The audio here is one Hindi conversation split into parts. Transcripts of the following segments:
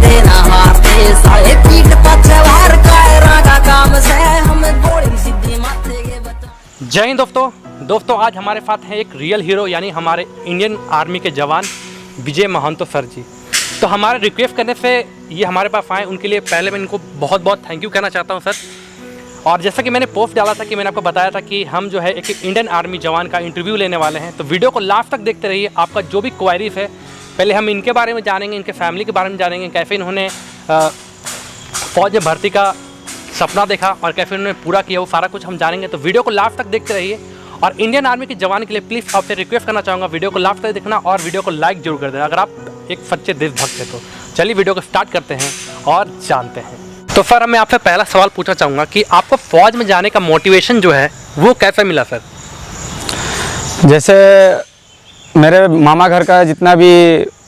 कदे ना हारते साले पीठ पाछे वार कायरा का काम से हम गोली सीधी माथे के बता। जय हिंद दोस्तों आज हमारे साथ हैं एक रियल हीरो यानी हमारे इंडियन आर्मी के जवान विजय महंतो सर जी। तो हमारे रिक्वेस्ट करने से ये हमारे पास आए, उनके लिए पहले मैं इनको बहुत बहुत थैंक यू कहना चाहता हूँ सर। और जैसा कि मैंने पोस्ट डाला था कि मैंने आपको बताया था कि हम जो है एक इंडियन आर्मी जवान का इंटरव्यू लेने वाले हैं, तो वीडियो को लास्ट तक देखते रहिए। आपका जो भी क्वारीज है पहले हम इनके बारे में जानेंगे, इनके फैमिली के बारे में जानेंगे, कैसे इन्होंने फौज में भर्ती का सपना देखा और कैसे उन्होंने पूरा किया, वो सारा कुछ हम जानेंगे। तो वीडियो को लास्ट तक देखते रहिए। और इंडियन आर्मी के जवान के लिए प्लीज़ आपसे रिक्वेस्ट करना चाहूँगा, वीडियो को लास्ट तक देखना और वीडियो को लाइक जरूर कर देना अगर आप एक सच्चे देशभक्त हैं। तो चलिए वीडियो को स्टार्ट करते हैं और जानते हैं। तो सर मैं आपसे पहला सवाल पूछना चाहूँगा कि आपको फ़ौज में जाने का मोटिवेशन जो है वो कैसे मिला सर? जैसे मेरे मामा घर का जितना भी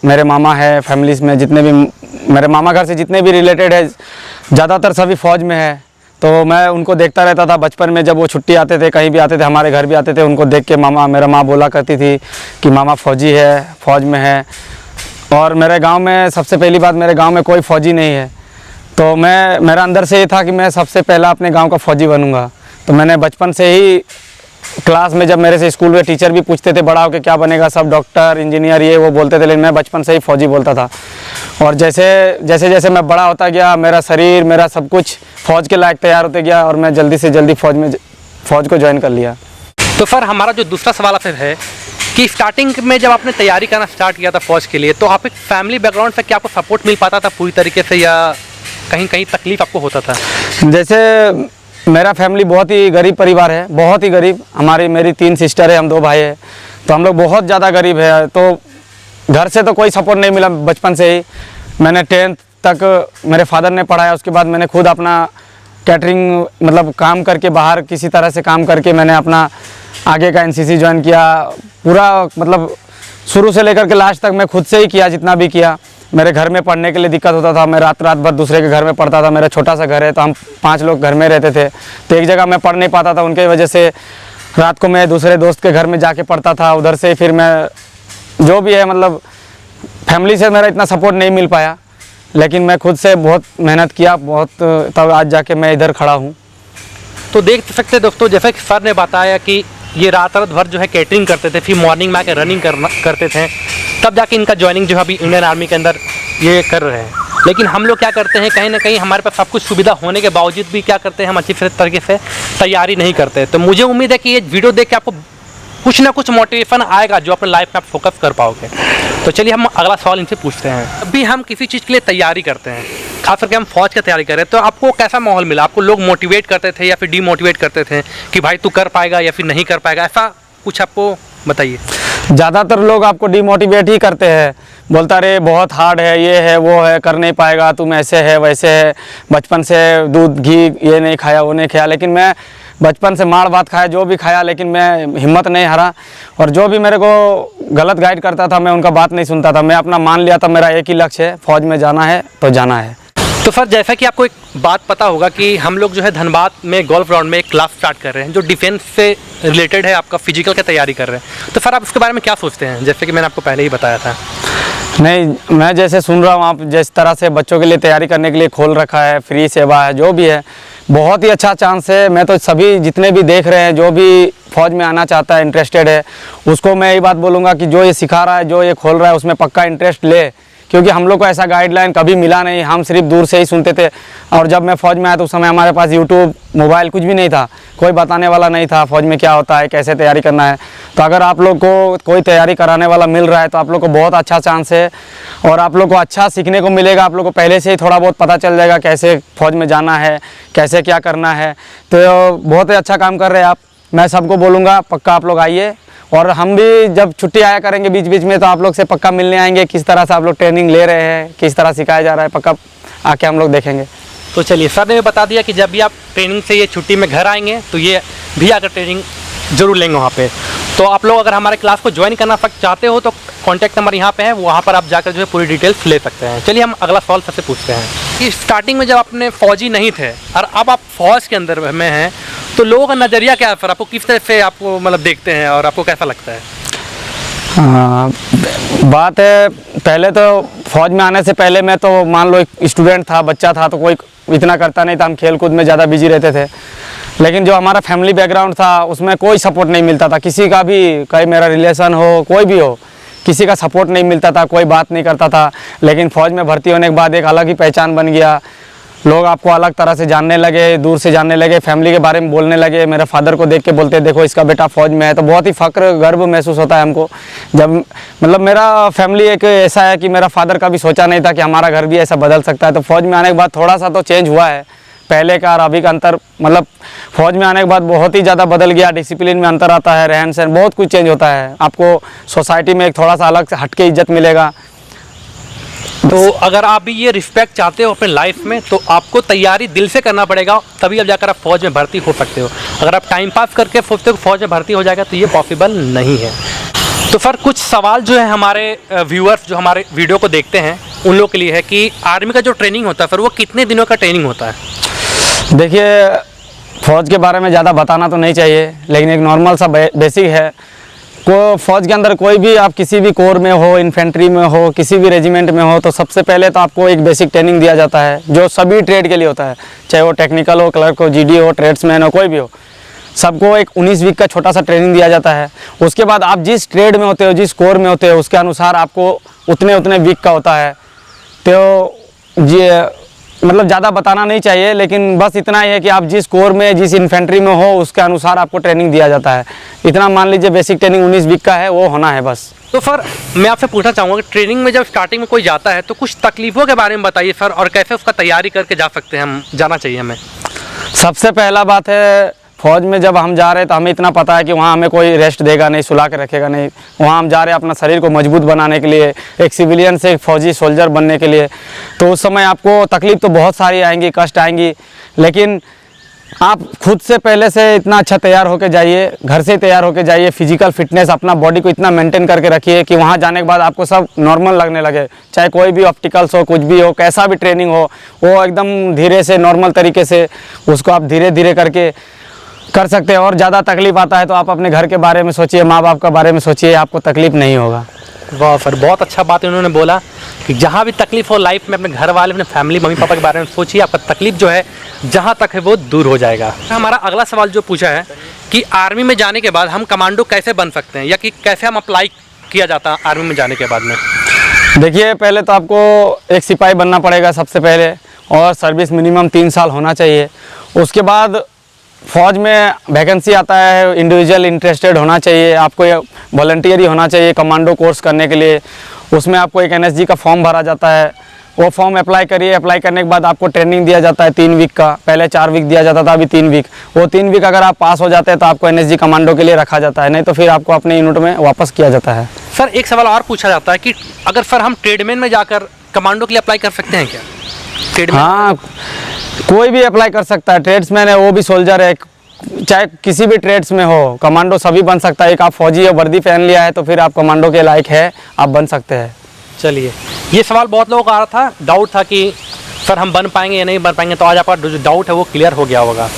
मेरे मामा है, फैमिलीज़ में जितने भी मेरे मामा घर से जितने भी रिलेटेड है ज़्यादातर सभी फ़ौज में है। तो मैं उनको देखता रहता था बचपन में, जब वो छुट्टी आते थे, कहीं भी आते थे, हमारे घर भी आते थे, उनको देख के मेरा माँ बोला करती थी कि मामा फ़ौजी है, फ़ौज में है। और मेरे गांव में सबसे पहली बात, मेरे गांव में कोई फ़ौजी नहीं है, तो मेरा अंदर से ये था कि मैं सबसे पहला अपने गांव का फ़ौजी बनूंगा। तो मैंने बचपन से ही क्लास में जब मेरे से स्कूल में टीचर भी पूछते थे बड़ा होकर क्या बनेगा, सब डॉक्टर इंजीनियर ये वो बोलते थे, लेकिन मैं बचपन से ही फ़ौजी बोलता था। और जैसे जैसे मैं बड़ा होता गया, मेरा शरीर मेरा सब कुछ फ़ौज के लायक तैयार होते गया और मैं जल्दी से जल्दी फ़ौज को ज्वाइन कर लिया। तो सर हमारा जो दूसरा सवाल आपसे है कि स्टार्टिंग में जब आपने तैयारी करना स्टार्ट किया था फ़ौज के लिए, तो आप एक फैमिली बैकग्राउंड से क्या आपको सपोर्ट मिल पाता था पूरी तरीके से या कहीं कहीं तकलीफ़ आपको होता था? जैसे मेरा फैमिली बहुत ही गरीब परिवार है, बहुत ही गरीब। मेरी 3 सिस्टर है, हम 2 भाई है, तो हम लोग बहुत ज़्यादा गरीब है। तो घर से तो कोई सपोर्ट नहीं मिला। बचपन से ही मैंने 10th तक मेरे फादर ने पढ़ाया, उसके बाद मैंने खुद अपना कैटरिंग मतलब काम करके बाहर किसी तरह से काम करके मैंने अपना आगे का NCC ज्वाइन किया। पूरा मतलब शुरू से लेकर के लास्ट तक मैं खुद से ही किया, जितना भी किया। मेरे घर में पढ़ने के लिए दिक्कत होता था, मैं रात भर दूसरे के घर में पढ़ता था। मेरा छोटा सा घर है, तो हम 5 लोग घर में रहते थे, तो एक जगह मैं पढ़ नहीं पाता था। उनके वजह से रात को मैं दूसरे दोस्त के घर में जाके पढ़ता था। उधर से फिर मैं जो भी है मतलब फैमिली से मेरा इतना सपोर्ट नहीं मिल पाया, लेकिन मैं खुद से बहुत मेहनत किया, बहुत, तब आज जाके मैं इधर खड़ा हूँ। तो देख सकते दोस्तों, जैसे कि सर ने बताया कि ये रात भर जो है कैटरिंग करते थे, फिर मॉर्निंग में आकर रनिंग करते थे, तब जाके इनका ज्वाइनिंग जो है अभी इंडियन आर्मी के अंदर ये कर रहे हैं। लेकिन हम लोग क्या करते हैं, कहीं ना कहीं हमारे पास सब कुछ सुविधा होने के बावजूद भी क्या करते हैं, हम अच्छी तरीके से तैयारी नहीं करते। तो मुझे उम्मीद है कि ये वीडियो देख के आपको कुछ ना कुछ मोटिवेशन आएगा जो अपने लाइफ में आप फोकस कर पाओगे। तो चलिए हम अगला सवाल इनसे पूछते हैं। अभी हम किसी चीज़ के लिए तैयारी करते हैं, खास करके हम फौज की तैयारी कर रहे हैं, तो आपको कैसा माहौल मिला? आपको लोग मोटिवेट करते थे या फिर डीमोटिवेट करते थे कि भाई तू कर पाएगा या फिर नहीं कर पाएगा, ऐसा कुछ आपको बताइए। ज़्यादातर लोग आपको डिमोटिवेट ही करते हैं, बोलता रहे बहुत हार्ड है, ये है वो है, कर नहीं पाएगा, तुम ऐसे है वैसे है, बचपन से दूध घी ये नहीं खाया वो नहीं खाया। लेकिन मैं बचपन से मार भात खाया, जो भी खाया, लेकिन मैं हिम्मत नहीं हारा। और जो भी मेरे को गलत गाइड करता था मैं उनका बात नहीं सुनता था। मैं अपना मान लिया था, मेरा एक ही लक्ष्य है, फ़ौज में जाना है तो जाना है। तो सर जैसा कि आपको एक बात पता होगा कि हम लोग जो है धनबाद में गोल्फ ग्राउंड में एक क्लास स्टार्ट कर रहे हैं जो डिफेंस से रिलेटेड है, आपका फिजिकल की तैयारी कर रहे हैं। तो सर आप इसके बारे में क्या सोचते हैं? जैसे कि मैंने आपको पहले ही बताया था। नहीं, मैं जैसे सुन रहा हूँ आप जिस तरह से बच्चों के लिए तैयारी करने के लिए खोल रखा है, फ्री सेवा है, जो भी है, बहुत ही अच्छा चांस है। मैं तो सभी जितने भी देख रहे हैं, जो भी फ़ौज में आना चाहता है, इंटरेस्टेड है, उसको मैं यही बात बोलूँगा कि जो ये सिखा रहा है, जो ये खोल रहा है, उसमें पक्का इंटरेस्ट ले। क्योंकि हम लोग को ऐसा गाइडलाइन कभी मिला नहीं, हम सिर्फ दूर से ही सुनते थे। और जब मैं फ़ौज में आया तो उस समय हमारे पास यूट्यूब, मोबाइल कुछ भी नहीं था, कोई बताने वाला नहीं था फ़ौज में क्या होता है, कैसे तैयारी करना है। तो अगर आप लोग को कोई तैयारी कराने वाला मिल रहा है तो आप लोग को बहुत अच्छा चांस है और आप लोग को अच्छा सीखने को मिलेगा। आप लोग को पहले से ही थोड़ा बहुत पता चल जाएगा कैसे फ़ौज में जाना है, कैसे क्या करना है। तो बहुत ही अच्छा काम कर रहे हैं आप। मैं सबको बोलूँगा पक्का आप लोग आइए, और हम भी जब छुट्टी आया करेंगे बीच बीच में तो आप लोग से पक्का मिलने आएंगे, किस तरह से आप लोग ट्रेनिंग ले रहे हैं, किस तरह सिखाया जा रहा है, पक्का आके हम लोग देखेंगे। तो चलिए, सर ने बता दिया कि जब भी आप ट्रेनिंग से ये छुट्टी में घर आएंगे तो ये भी आकर ट्रेनिंग जरूर लेंगे वहाँ पे। तो आप लोग अगर हमारे क्लास को ज्वाइन करना चाहते हो तो कॉन्टैक्ट नंबर यहाँ पे है, वहाँ पर आप जाकर जो है पूरी डिटेल्स ले सकते हैं। चलिए हम अगला सवाल सबसे पूछते हैं कि स्टार्टिंग में जब आपने फ़ौजी नहीं थे और अब आप फ़ौज के अंदर में हैं, तो लोगों का नज़रिया क्या है फिर? आपको किस तरह से आपको मतलब देखते हैं और आपको कैसा लगता है? बात है, पहले तो फौज में आने से पहले मैं तो मान लो एक स्टूडेंट था, बच्चा था, तो कोई इतना करता नहीं था, हम खेल कूद में ज़्यादा बिजी रहते थे। लेकिन जो हमारा फैमिली बैकग्राउंड था उसमें कोई सपोर्ट नहीं मिलता था, किसी का भी, कहीं मेरा रिलेशन हो, कोई भी हो, किसी का सपोर्ट नहीं मिलता था, कोई बात नहीं करता था। लेकिन फ़ौज में भर्ती होने के बाद एक अलग ही पहचान बन गया, लोग आपको अलग तरह से जानने लगे, दूर से जानने लगे, फैमिली के बारे में बोलने लगे। मेरे फादर को देख के बोलते देखो इसका बेटा फ़ौज में है, तो बहुत ही फ़ख्र गर्व महसूस होता है हमको। जब मतलब मेरा फैमिली एक ऐसा है कि मेरा फादर कभी सोचा नहीं था कि हमारा घर भी ऐसा बदल सकता है। तो फ़ौज में आने के बाद थोड़ा सा तो चेंज हुआ है, पहले का और अभी का अंतर, मतलब फ़ौज में आने के बाद बहुत ही ज़्यादा बदल गया। डिसिप्लिन में अंतर आता है, रहन सहन बहुत कुछ चेंज होता है। आपको सोसाइटी में एक थोड़ा सा अलग से हटके इज्जत मिलेगा। तो अगर आप भी ये रिस्पेक्ट चाहते हो अपने लाइफ में तो आपको तैयारी दिल से करना पड़ेगा, तभी अब जाकर आप फौज में भर्ती हो सकते हो। अगर आप टाइम पास करके सोचते हो फौज में भर्ती हो जाएगा तो ये पॉसिबल नहीं है। तो सर कुछ सवाल जो है हमारे व्यूअर्स जो हमारे वीडियो को देखते हैं उन लोगों के लिए है कि आर्मी का जो ट्रेनिंग होता है सर वो कितने दिनों का ट्रेनिंग होता है? देखिए, फ़ौज के बारे में ज़्यादा बताना तो नहीं चाहिए, लेकिन एक नॉर्मल सा बेसिक है। को फ़ौज के अंदर कोई भी आप किसी भी कोर में हो, इन्फेंट्री में हो, किसी भी रेजिमेंट में हो, तो सबसे पहले तो आपको एक बेसिक ट्रेनिंग दिया जाता है जो सभी ट्रेड के लिए होता है, चाहे वो टेक्निकल हो, क्लर्क हो, जीडी हो, ट्रेड्समैन हो, कोई भी हो। सबको एक 19 वीक का छोटा सा ट्रेनिंग दिया जाता है। उसके बाद आप जिस ट्रेड में होते हो, जिस कोर में होते हो, उसके अनुसार आपको उतने वीक का होता है। तो ये मतलब ज़्यादा बताना नहीं चाहिए, लेकिन बस इतना ही है कि आप जिस कोर में, जिस इन्फेंट्री में हो, उसके अनुसार आपको ट्रेनिंग दिया जाता है। इतना मान लीजिए बेसिक ट्रेनिंग 19 वीक का है, वो होना है बस। तो सर मैं आपसे पूछना चाहूँगा कि ट्रेनिंग में जब स्टार्टिंग में कोई जाता है तो कुछ तकलीफ़ों के बारे में बताइए सर, और कैसे उसका तैयारी करके जा सकते हैं, हम जाना चाहिए हमें। सबसे पहला बात है, फ़ौज में जब हम जा रहे हैं तो हमें इतना पता है कि वहाँ हमें कोई रेस्ट देगा नहीं, सुला के रखेगा नहीं। वहाँ हम जा रहे हैं अपना शरीर को मजबूत बनाने के लिए, एक सिविलियन से एक फ़ौजी सोल्जर बनने के लिए। तो उस समय आपको तकलीफ़ तो बहुत सारी आएंगी, कष्ट आएंगी, लेकिन आप खुद से पहले से इतना अच्छा तैयार होकर जाइए, घर से तैयार होकर जाइए। फिजिकल फिटनेस, अपना बॉडी को इतना मेंटेन करके रखिए कि वहाँ जाने के बाद आपको सब नॉर्मल लगने लगे। चाहे कोई भी ऑप्टिकल्स हो, कुछ भी हो, कैसा भी ट्रेनिंग हो, वो एकदम धीरे से नॉर्मल तरीके से उसको आप धीरे धीरे करके कर सकते हैं। और ज़्यादा तकलीफ आता है तो आप अपने घर के बारे में सोचिए, माँ बाप के बारे में सोचिए, आपको तकलीफ नहीं होगा। वाह सर, बहुत अच्छा बात उन्होंने बोला कि जहाँ भी तकलीफ हो लाइफ में अपने घर वाले, अपने फैमिली, मम्मी पापा के बारे में सोचिए, आपका तकलीफ जो है जहाँ तक है वो दूर हो जाएगा। हमारा अगला सवाल जो पूछा है कि आर्मी में जाने के बाद हम कमांडो कैसे बन सकते हैं, या कि कैसे हम अप्लाई किया जाता है आर्मी में जाने के बाद में? देखिए, पहले तो आपको एक सिपाही बनना पड़ेगा सबसे पहले, और सर्विस मिनिमम 3 साल होना चाहिए। उसके बाद फ़ौज में वैकेंसी आता है, इंडिविजुअल इंटरेस्टेड होना चाहिए, आपको वॉलंटियर ही होना चाहिए कमांडो कोर्स करने के लिए। उसमें आपको एक NSG का फॉर्म भरा जाता है, वो फॉर्म अप्लाई करिए। अप्लाई करने के बाद आपको ट्रेनिंग दिया जाता है 3 वीक का, पहले 4 वीक दिया जाता था, अभी 3 वीक। वो 3 वीक अगर आप पास हो जाते हैं तो आपको NSG कमांडो के लिए रखा जाता है, नहीं तो फिर आपको अपने यूनिट में वापस किया जाता है। सर एक सवाल और पूछा जाता है कि अगर सर हम ट्रेडमैन में जाकर कमांडो के लिए अप्लाई कर सकते हैं क्या? ट्रेडमैन? हाँ, कोई भी अप्लाई कर सकता है, ट्रेड्समैन है वो भी सोल्जर है, चाहे किसी भी ट्रेड्स में हो, कमांडो सभी बन सकता है। एक आप फौजी है, वर्दी पहन लिया है तो फिर आप कमांडो के लायक है, आप बन सकते हैं। चलिए, ये सवाल बहुत लोगों का आ रहा था, डाउट था कि सर हम बन पाएंगे या नहीं बन पाएंगे, तो आज आपका जो डाउट है वो क्लियर हो गया होगा।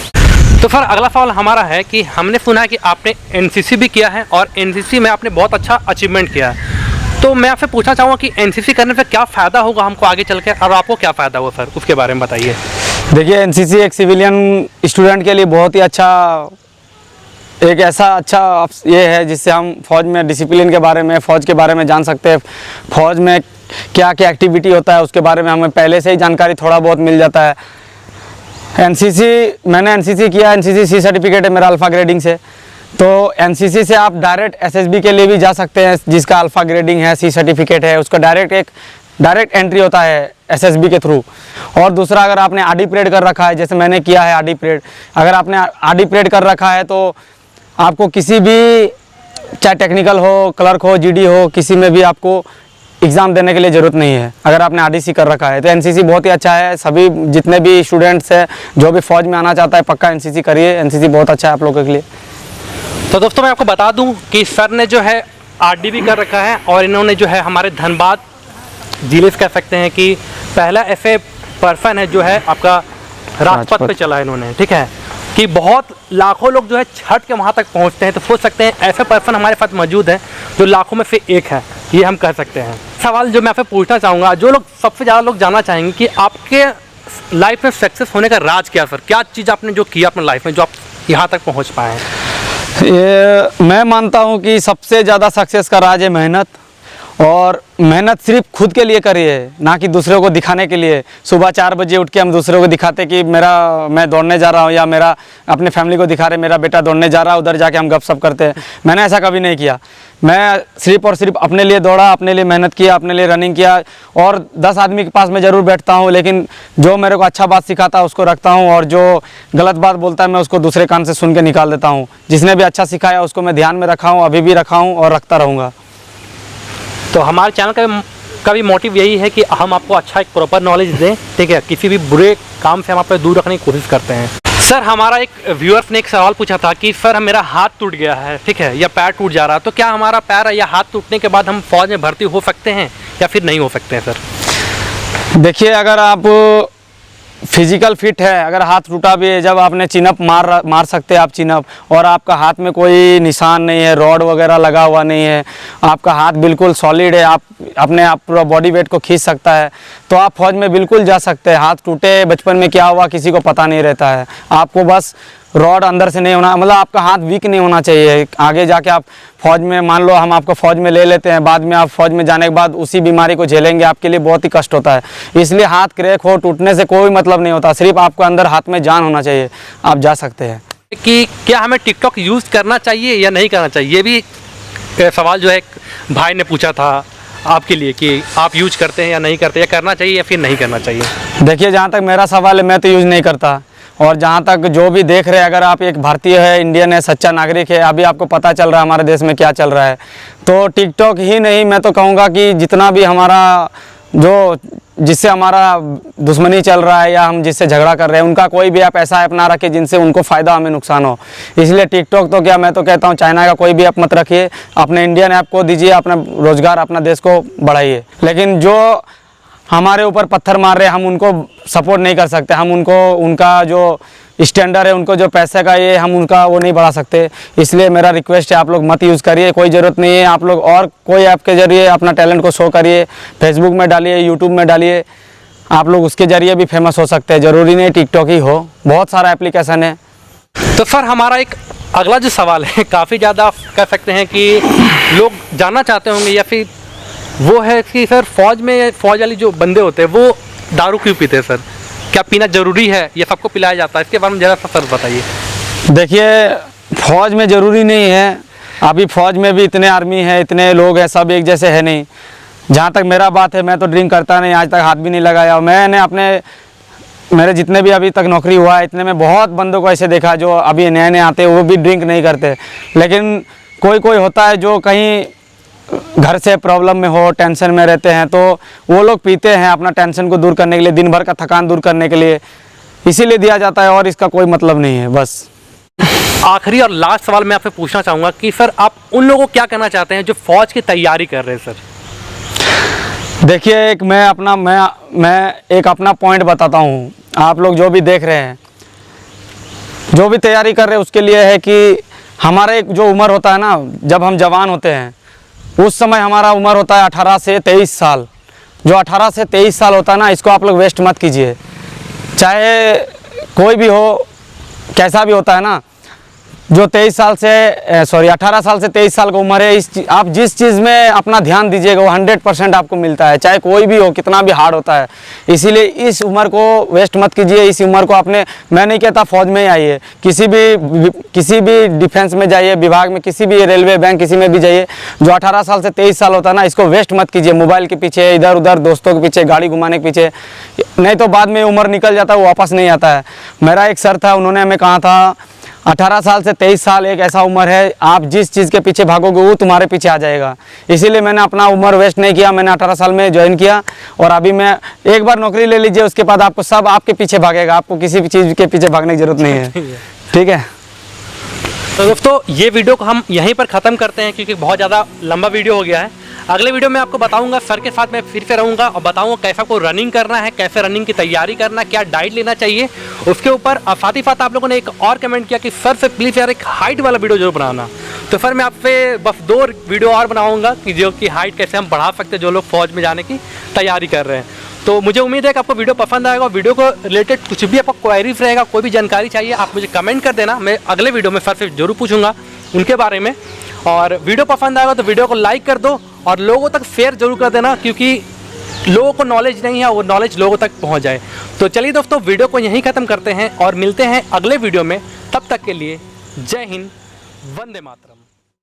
तो सर अगला सवाल हमारा है कि हमने सुना है कि आपने NCC भी किया है और NCC में आपने बहुत अच्छा अचीवमेंट किया है। तो मैं आपसे पूछना चाहूँगा कि NCC करने से क्या फ़ायदा होगा हमको आगे चल के, और आपको क्या फ़ायदा हुआ सर, उसके बारे में बताइए। देखिए, NCC एक सिविलियन स्टूडेंट के लिए बहुत ही अच्छा, एक ऐसा अच्छा ये है जिससे हम फौज में डिसिप्लिन के बारे में, फ़ौज के बारे में जान सकते हैं। फ़ौज में क्या क्या एक्टिविटी होता है उसके बारे में हमें पहले से ही जानकारी थोड़ा बहुत मिल जाता है। मैंने NCC किया, NCC C सर्टिफिकेट है मेरा अल्फ़ा ग्रेडिंग से। तो NCC से आप डायरेक्ट SSB के लिए भी जा सकते हैं, जिसका अल्फ़ा ग्रेडिंग है, C सर्टिफिकेट है, उसका डायरेक्ट एंट्री होता है SSB के थ्रू। और दूसरा, अगर आपने RD परेड कर रखा है, जैसे मैंने किया है RD परेड, अगर आपने RD परेड कर रखा है तो आपको किसी भी, चाहे टेक्निकल हो, क्लर्क हो, GD हो, किसी में भी आपको एग्ज़ाम देने के लिए ज़रूरत नहीं है अगर आपने RDC कर रखा है। तो NCC बहुत ही अच्छा है, सभी जितने भी स्टूडेंट्स हैं जो भी फ़ौज में आना चाहता है पक्का NCC करिए, NCC बहुत अच्छा है आप लोगों के लिए। तो दोस्तों मैं आपको बता दूं कि सर ने जो है RD भी कर रखा है, और इन्होंने जो है हमारे धनबाद जिले से कह सकते हैं कि पहला ऐसे पर्सन है जो है आपका राजपथ पे चला है इन्होंने, ठीक है, कि बहुत लाखों लोग जो है छठ के वहाँ तक पहुँचते हैं। तो सोच सकते हैं ऐसे पर्सन हमारे साथ मौजूद हैं जो लाखों में से एक है, ये हम कह सकते हैं। सवाल जो मैं आपसे पूछना चाहूँगा, जो लोग सबसे ज़्यादा लोग जानना चाहेंगे कि आपके लाइफ में सक्सेस होने का राज क्या सर, क्या चीज़ आपने जो किया अपने लाइफ में जो आप यहाँ तक पहुँच पाए हैं? ये मैं मानता हूँ कि सबसे ज़्यादा सक्सेस का राज है मेहनत, और मेहनत सिर्फ खुद के लिए करिए, ना कि दूसरों को दिखाने के लिए। सुबह 4 बजे उठ के हम दूसरों को दिखाते कि मैं दौड़ने जा रहा हूँ, या मेरा अपने फैमिली को दिखा रहे मेरा बेटा दौड़ने जा रहा है, उधर जाके हम गपशप करते हैं। मैंने ऐसा कभी नहीं किया। मैं सिर्फ और सिर्फ अपने लिए दौड़ा, अपने लिए मेहनत किया, अपने लिए रनिंग किया। और 10 आदमी के पास मैं ज़रूर बैठता हूँ, लेकिन जो मेरे को अच्छा बात सिखाता है उसको रखता हूँ, और जो गलत बात बोलता है मैं उसको दूसरे कान से सुन के निकाल देता हूँ। जिसने भी अच्छा सिखाया उसको मैं ध्यान में रखा हूँ, अभी भी रखा हूँ और रखता रहूँगा। तो हमारे चैनल का भी मोटिव यही है कि हम आपको अच्छा एक प्रॉपर नॉलेज दें, ठीक है। किसी भी बुरे काम से हम आपको दूर रखने की कोशिश करते हैं। सर, हमारा एक व्यूअर्स ने एक सवाल पूछा था कि सर मेरा हाथ टूट गया है, ठीक है, या पैर टूट जा रहा है, तो क्या हमारा पैर या हाथ टूटने के बाद हम फौज में भर्ती हो सकते हैं या फिर नहीं हो सकते हैं सर? देखिए, अगर आप फिजिकल फिट है, अगर हाथ टूटा भी है, जब आपने चिनअप मार सकते हैं आप चिनअप, और आपका हाथ में कोई निशान नहीं है, रॉड वगैरह लगा हुआ नहीं है, आपका हाथ बिल्कुल सॉलिड है, आप अपने आप पूरा बॉडी वेट को खींच सकता है, तो आप फौज में बिल्कुल जा सकते हैं। हाथ टूटे बचपन में क्या हुआ किसी को पता नहीं रहता है। आपको बस रॉड अंदर से नहीं होना, मतलब आपका हाथ वीक नहीं होना चाहिए। आगे जाके आप फौज में, मान लो हम आपको फौज में ले लेते हैं, बाद में आप फौज में जाने के बाद उसी बीमारी को झेलेंगे, आपके लिए बहुत ही कष्ट होता है। इसलिए हाथ क्रैक हो, टूटने से कोई मतलब नहीं होता, सिर्फ आपको अंदर हाथ में जान होना चाहिए, आप जा सकते हैं। कि क्या हमें टिकटॉक यूज़ करना चाहिए या नहीं करना चाहिए, ये भी सवाल जो है एक भाई ने पूछा था आपके लिए कि आप यूज करते हैं या नहीं करते, या करना चाहिए या फिर नहीं करना चाहिए। देखिए, जहाँ तक मेरा सवाल है, मैं तो यूज़ नहीं करता, और जहाँ तक जो भी देख रहे हैं, अगर आप एक भारतीय है, इंडियन है, सच्चा नागरिक है, अभी आपको पता चल रहा है हमारे देश में क्या चल रहा है, तो टिकटॉक ही नहीं, मैं तो कहूँगा कि जितना भी हमारा जिससे हमारा दुश्मनी चल रहा है या हम जिससे झगड़ा कर रहे हैं, उनका कोई भी ऐप ऐसा ऐप ना रखे जिनसे उनको फ़ायदा हमें नुकसान हो। इसलिए टिकटॉक तो क्या, मैं तो कहता हूँ चाइना का कोई भी ऐप मत रखिए, अपने इंडियन ऐप को दीजिए, अपना रोज़गार, अपना देश को बढ़ाइए। लेकिन जो हमारे ऊपर पत्थर मार रहे हैं, हम उनको सपोर्ट नहीं कर सकते, हम उनको उनका जो स्टैंडर्ड है, उनको जो पैसे का ये, हम उनका वो नहीं बढ़ा सकते। इसलिए मेरा रिक्वेस्ट है, आप लोग मत यूज़ करिए, कोई ज़रूरत नहीं है। आप लोग और कोई ऐप के ज़रिए अपना टैलेंट को शो करिए, फेसबुक में डालिए, यूट्यूब में डालिए, आप लोग उसके ज़रिए भी फेमस हो सकते हैं, ज़रूरी नहीं टिकटॉक ही हो, बहुत सारा एप्लीकेशन है। तो सर, हमारा एक अगला जो सवाल है, काफ़ी ज़्यादा कह सकते हैं कि लोग जानना चाहते होंगे, या फिर वो है कि सर फौज वाली जो बंदे होते हैं वो दारू क्यों पीते हैं सर? क्या पीना ज़रूरी है या सबको पिलाया जाता है? इसके बारे में ज़रा सा सर बताइए। देखिए, फ़ौज में ज़रूरी नहीं है, अभी फ़ौज में भी इतने आर्मी हैं, इतने लोग हैं, सब एक जैसे है नहीं। जहाँ तक मेरा बात है, मैं तो ड्रिंक करता नहीं, आज तक हाथ भी नहीं लगाया। मैंने मेरे जितने भी अभी तक नौकरी हुआ है, इतने में बहुत बंदों को ऐसे देखा जो अभी नए नए आते हैं, वो भी ड्रिंक नहीं करते। लेकिन कोई होता है जो कहीं घर से प्रॉब्लम में हो, टेंशन में रहते हैं, तो वो लोग पीते हैं अपना टेंशन को दूर करने के लिए, दिन भर का थकान दूर करने के लिए, इसीलिए दिया जाता है, और इसका कोई मतलब नहीं है। बस आखिरी और लास्ट सवाल मैं आपसे पूछना चाहूँगा कि सर आप उन लोगों को क्या कहना चाहते हैं जो फ़ौज की तैयारी कर रहे हैं सर? देखिए, मैं एक अपना पॉइंट बताता हूँ। आप लोग जो भी देख रहे हैं, जो भी तैयारी कर रहे हैं, उसके लिए है कि हमारा एक जो उम्र होता है ना, जब हम जवान होते हैं, उस समय हमारा उम्र होता है 18 से 23 साल। जो 18 से 23 साल होता है ना, इसको आप लोग वेस्ट मत कीजिए। चाहे कोई भी हो, कैसा भी होता है ना, जो 18 साल से 23 साल की उम्र है, आप जिस चीज़ में अपना ध्यान दीजिएगा वो 100% आपको मिलता है, चाहे कोई भी हो, कितना भी हार्ड होता है। इसीलिए इस उम्र को वेस्ट मत कीजिए। इस उम्र को आपने, मैं नहीं कहता फौज में ही आइए, किसी भी डिफेंस में जाइए, विभाग में, किसी भी रेलवे, बैंक, किसी में भी जाइए। जो 18 साल से 23 साल होता है ना, इसको वेस्ट मत कीजिए मोबाइल के पीछे, इधर उधर दोस्तों के पीछे, गाड़ी घुमाने के पीछे, नहीं तो बाद में उम्र निकल जाता है, वो वापस नहीं आता है। मेरा एक सर था, उन्होंने हमें कहा था 18 साल से 23 साल एक ऐसा उम्र है, आप जिस चीज़ के पीछे भागोगे वो तुम्हारे पीछे आ जाएगा। इसीलिए मैंने अपना उम्र वेस्ट नहीं किया, मैंने 18 साल में ज्वाइन किया, और अभी मैं एक बार नौकरी ले लीजिए, उसके बाद आपको सब आपके पीछे भागेगा, आपको किसी भी चीज़ के पीछे भागने की ज़रूरत नहीं है। ठीक है, तो दोस्तों, ये वीडियो को हम यहीं पर ख़त्म करते हैं क्योंकि बहुत ज़्यादा लंबा वीडियो हो गया है। अगले वीडियो में आपको बताऊंगा, सर के साथ मैं फिर से रहूंगा और बताऊंगा कैसे आपको रनिंग करना है, कैसे रनिंग की तैयारी करना, क्या डाइट लेना चाहिए उसके ऊपर। साथ ही साथ आप लोगों ने एक और कमेंट किया कि सर से प्लीज़ यार एक हाइट वाला वीडियो जरूर बनाना। तो सर मैं आपसे बस 2 वीडियो और बनाऊँगा कि जो कि हाइट कैसे हम बढ़ा सकते हैं जो लोग फौज में जाने की तैयारी कर रहे हैं। तो मुझे उम्मीद है कि आपको वीडियो पसंद आएगा। वीडियो को रिलेटेड कुछ भी आपको क्वेरीज रहेगा, कोई भी जानकारी चाहिए, आप मुझे कमेंट कर देना, मैं अगले वीडियो में सर से जरूर पूछूंगा उनके बारे में। और वीडियो पसंद आएगा तो वीडियो को लाइक कर दो और लोगों तक शेयर जरूर कर देना, क्योंकि लोगों को नॉलेज नहीं है, वो नॉलेज लोगों तक पहुँच जाए। तो चलिए दोस्तों, वीडियो को यहीं ख़त्म करते हैं और मिलते हैं अगले वीडियो में। तब तक के लिए जय हिंद, वंदे मातरम।